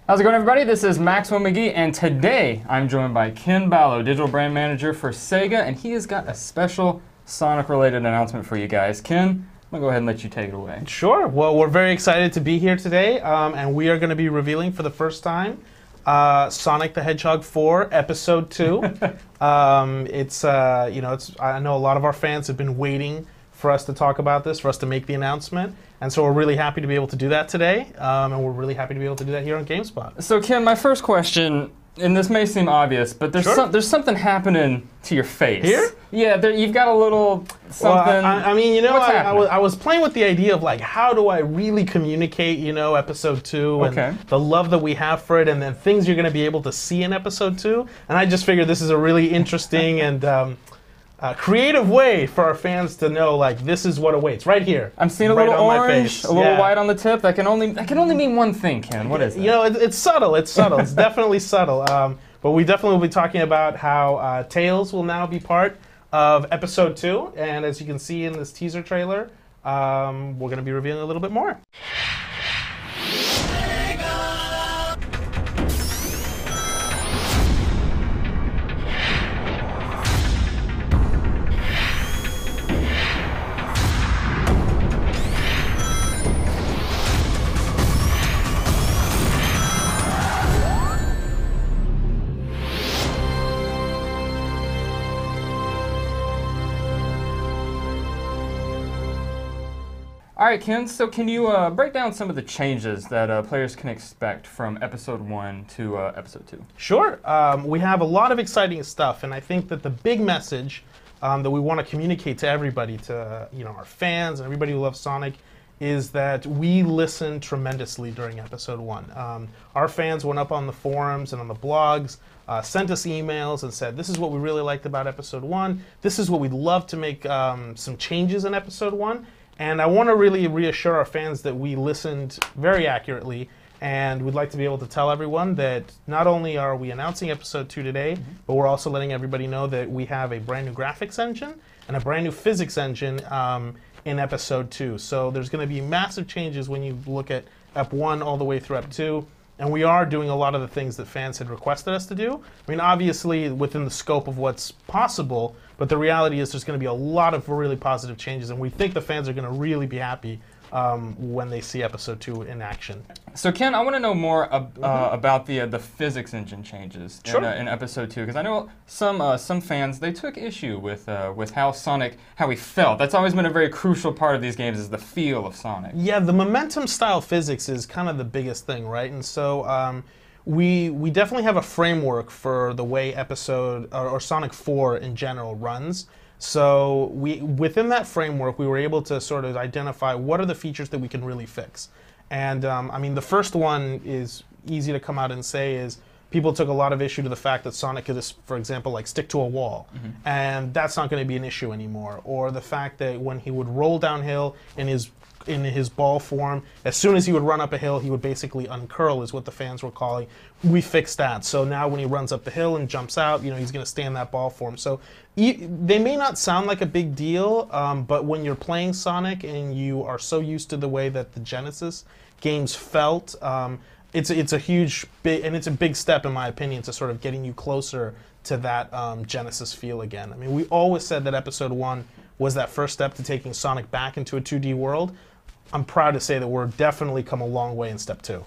How's it going, everybody? This is Maxwell McGee, and today I'm joined by Ken Balough, Digital Brand Manager for Sega, and he has got a special Sonic-related announcement for you guys. Ken, I'm going to go ahead and let you take it away. Sure. Well, we're very excited to be here today, and we are going to be revealing for the first time Sonic the Hedgehog 4 Episode 2. I know a lot of our fans have been waiting for us to talk about this, for us to make the announcement. And so we're really happy to be able to do that today, and we're really happy to be able to do that here on GameSpot. So, Ken, my first question, and this may seem obvious, but there's, Sure. there's something happening to your face. Here? Yeah, you've got a little something. Well, I mean, you know, What's I was playing with the idea of, like, how do I really communicate, you know, Episode 2 and the love that we have for it, and then things you're going to be able to see in Episode 2. And I just figured this is a really interesting and creative way for our fans to know, like, this is what awaits right here. I'm seeing a right little on my orange, face. a little Yeah. white on the tip. That can only mean one thing, Ken. What is it? You know, it's subtle. It's subtle. It's definitely subtle. But we definitely will be talking about how Tails will now be part of Episode 2. And as you can see in this teaser trailer, we're going to be revealing a little bit more. All right, Ken, so can you break down some of the changes that players can expect from Episode 1 to Episode 2? Sure. We have a lot of exciting stuff, and I think that the big message that we want to communicate to everybody, to our fans and everybody who loves Sonic, is that we listened tremendously during Episode 1. Our fans went up on the forums and on the blogs, sent us emails and said, this is what we really liked about Episode 1. This is what we'd love to make some changes in Episode 1. And I want to really reassure our fans that we listened very accurately, and we'd like to be able to tell everyone that not only are we announcing Episode 2 today, but we're also letting everybody know that we have a brand new graphics engine and a brand new physics engine in Episode 2. So there's going to be massive changes when you look at Ep 1 all the way through Ep 2. And we are doing a lot of the things that fans had requested us to do. I mean, obviously within the scope of what's possible, but the reality is there's going to be a lot of really positive changes, and we think the fans are going to really be happy when they see Episode 2 in action. So, Ken, I want to know more about the physics engine changes in Episode 2, because I know some fans, they took issue with how he felt. That's always been a very crucial part of these games, is the feel of Sonic. Yeah, the momentum style physics is kind of the biggest thing, right? And so we definitely have a framework for the way or Sonic 4 in general runs. So within that framework, we were able to sort of identify what are the features that we can really fix. And I mean, the first one is easy to come out and say is people took a lot of issue to the fact that Sonic could just, for example, like stick to a wall. And that's not going to be an issue anymore. Or the fact that when he would roll downhill in his ball form, as soon as he would run up a hill, he would basically uncurl, is what the fans were calling. We fixed that. So now when he runs up the hill and jumps out, he's going to stay in that ball form. So they may not sound like a big deal, but when you're playing Sonic and you are so used to the way that the Genesis games felt, it's a big step, in my opinion, to sort of getting you closer to that Genesis feel again. I mean, we always said that Episode 1 was that first step to taking Sonic back into a 2D world. I'm proud to say that we're definitely come a long way in Step 2.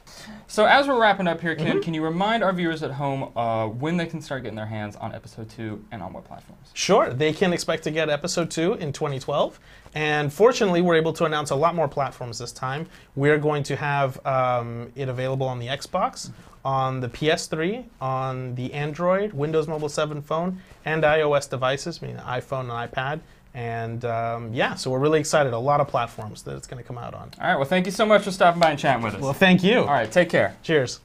So as we're wrapping up here, Ken, can you remind our viewers at home when they can start getting their hands on Episode 2 and on what platforms? Sure. They can expect to get Episode 2 in 2012. And fortunately, we're able to announce a lot more platforms this time. We're going to have it available on the Xbox, on the PS3, on the Android, Windows Mobile 7 phone, and iOS devices, meaning iPhone and iPad. And yeah, so we're really excited. A lot of platforms that it's going to come out on. All right, well, thank you so much for stopping by and chatting with us. Well, thank you. All right, take care. Cheers.